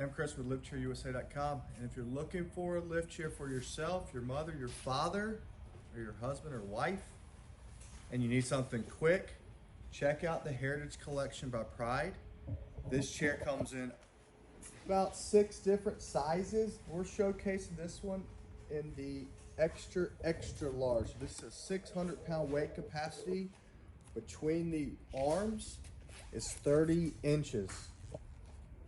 I'm Chris with LiftChairUSA.com, and if you're looking for a lift chair for yourself, your mother, your father, or your husband or wife, and you need something quick, check out the Heritage Collection by Pride. This chair comes in about 6 different sizes. We're showcasing this one in the extra large. This is a 600-pound weight capacity. Between the arms is 30 inches.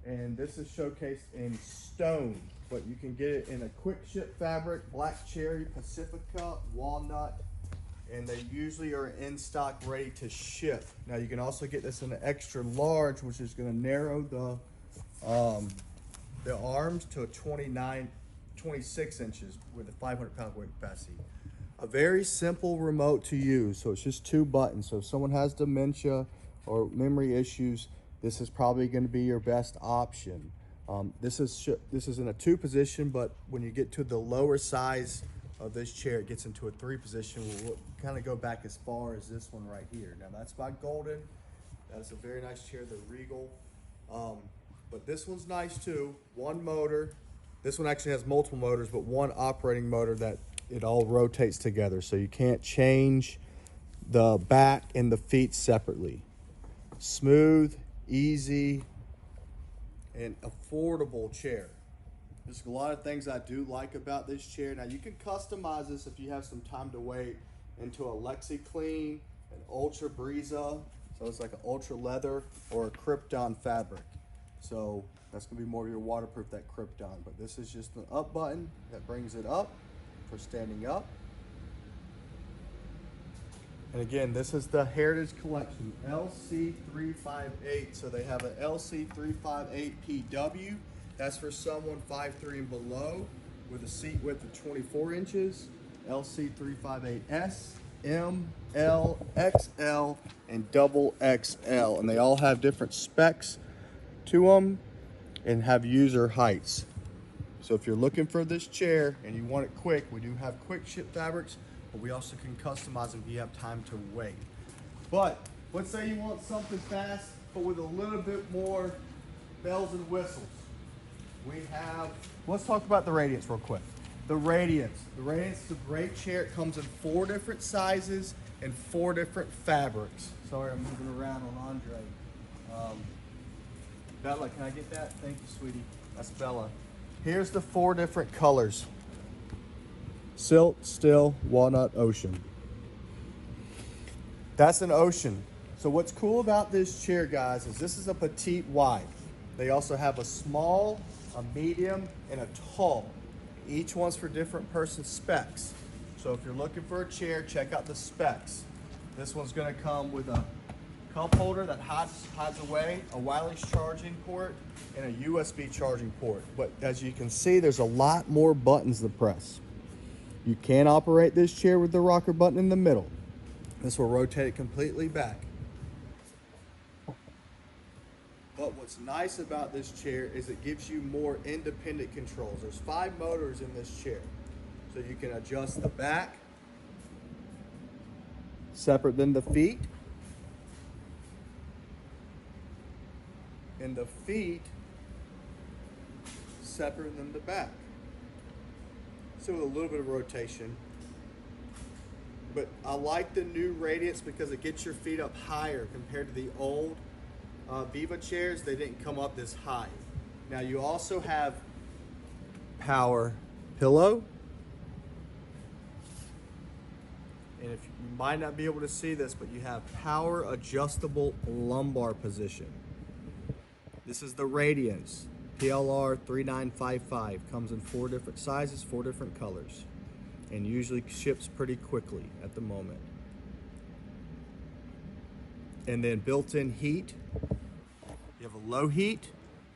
And this is showcased in stone, but you can get it in a quick ship fabric, black cherry, Pacifica, walnut, and they usually are in stock ready to ship. Now you can also get this in an extra large, which is going to narrow the arms to a 26 inches with a 500-pound weight capacity. A very simple remote to use, so it's just 2 buttons. So if someone has dementia or memory issues, this is probably going to be your best option. This is in a 2 position, but when you get to the lower size of this chair, it gets into a 3 position. We'll kind of go back as far as this one right here. Now that's by Golden. That's a very nice chair, the Regal. But this one's nice too. 1 motor. This one actually has multiple motors, but 1 operating motor that it all rotates together. So you can't change the back and the feet separately. Smooth, easy, and affordable chair. There's a lot of things I do like about this chair. Now you can customize this if you have some time to wait into a Lexi Clean, an Ultra Breeza, so it's like an ultra leather, or a Krypton fabric. So that's gonna be more of your waterproof, that Krypton. But this is just an up button that brings it up for standing up. And again, this is the Heritage Collection, LC358. So they have an LC358PW. That's for someone 5'3" and below with a seat width of 24 inches. LC358S, M, L, XL, and double XL. And they all have different specs to them and have user heights. So if you're looking for this chair and you want it quick, we do have quick ship fabrics, but we also can customize them if you have time to wait. But let's say you want something fast, but with a little bit more bells and whistles. Let's talk about the Radiance real quick. The Radiance is a great chair. It comes in 4 different sizes and 4 different fabrics. Sorry, I'm moving around on Andre. Bella, can I get that? Thank you, sweetie. That's Bella. Here's the 4 different colors. Silt, Still, Walnut, Ocean. That's an Ocean. So what's cool about this chair, guys, is this is a petite wide. They also have a small, a medium, and a tall. Each one's for different person specs. So if you're looking for a chair, check out the specs. This one's gonna come with a cup holder that hides away, a wireless charging port, and a USB charging port. But as you can see, there's a lot more buttons to press. You can operate this chair with the rocker button in the middle. This will rotate it completely back. But what's nice about this chair is it gives you more independent controls. There's 5 motors in this chair. So you can adjust the back, separate than the feet, and the feet separate than the back. So with a little bit of rotation. But I like the new Radiance because it gets your feet up higher compared to the old Viva chairs. They didn't come up this high. Now you also have power pillow. And if you might not be able to see this, but you have power adjustable lumbar position. This is the Radiance PLR 3955. Comes in 4 different sizes, 4 different colors, and usually ships pretty quickly at the moment. And then built-in heat. You have a low heat,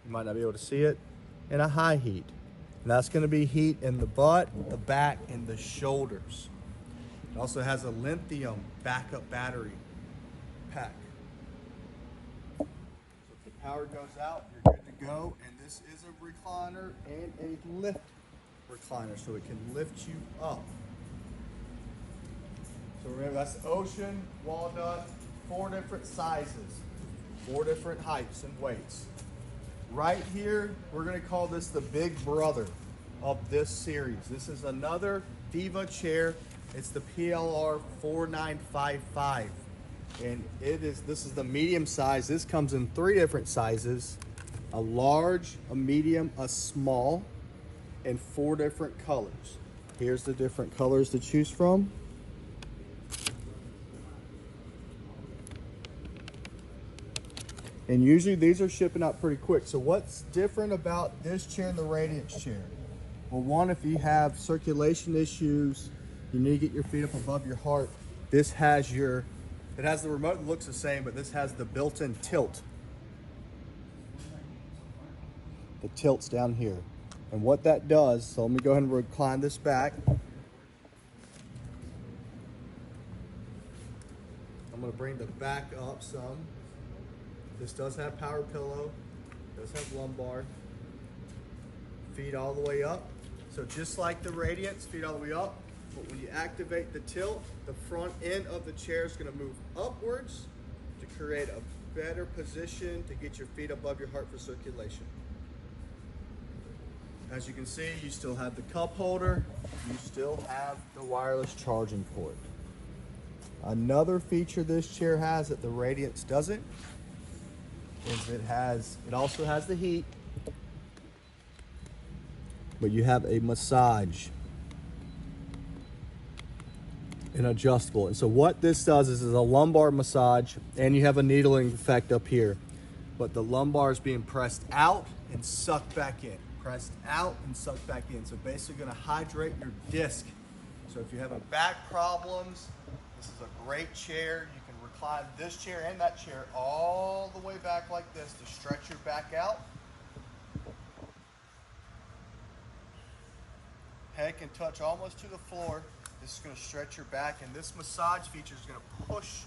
you might not be able to see it, and a high heat. And that's going to be heat in the butt, the back, and the shoulders. It also has a lithium backup battery pack. So if the power goes out, you're good to go. And this is a recliner and a lift recliner, so it can lift you up. So remember, that's Ocean, Walnut, 4 different sizes, 4 different heights and weights. Right here, we're gonna call this the big brother of this series. This is another Viva chair. It's the PLR 4955. And this is the medium size. This comes in 3 different sizes: a large, a medium, a small, and 4 different colors. Here's the different colors to choose from. And usually these are shipping out pretty quick. So what's different about this chair and the Radiance chair? Well, one, if you have circulation issues, you need to get your feet up above your heart, this has it has the remote that looks the same, but this has the built-in tilt. The tilt's down here. And what that does, so let me go ahead and recline this back. I'm gonna bring the back up some. This does have power pillow, does have lumbar, feet all the way up. So just like the Radiance, feet all the way up, but when you activate the tilt, the front end of the chair is gonna move upwards to create a better position to get your feet above your heart for circulation. As you can see, you still have the cup holder, you still have the wireless charging port. Another feature this chair has that the Radiance doesn't is it also has the heat, but you have a massage and adjustable. And so what this does is a lumbar massage, and you have a needling effect up here, but the lumbar is being pressed out and sucked back in, pressed out and sucked back in. So basically going to hydrate your disc. So if you're having back problems, this is a great chair. You can recline this chair and that chair all the way back like this to stretch your back out. Head can touch almost to the floor. This is going to stretch your back, and this massage feature is going to push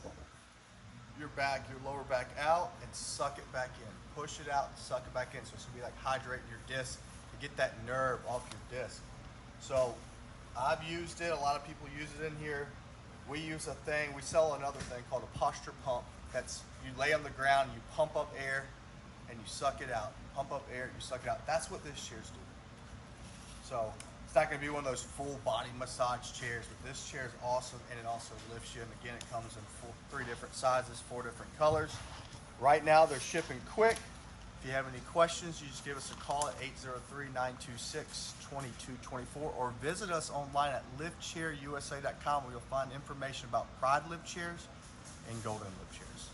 your back, your lower back out and suck it back in. Push it out and suck it back in. So it's going to be like hydrating your disc to get that nerve off your disc. So I've used it. A lot of people use it in here. We use we sell another thing called a posture pump. That's, you lay on the ground, you pump up air, and you suck it out. Pump up air, you suck it out. That's what this chair's doing. So it's not gonna be one of those full body massage chairs, but this chair is awesome, and it also lifts you. And again, it comes in 3 different sizes, 4 different colors. Right now, they're shipping quick. If you have any questions, you just give us a call at 803-926-2224 or visit us online at liftchairusa.com, where you'll find information about Pride lift chairs and Golden lift chairs.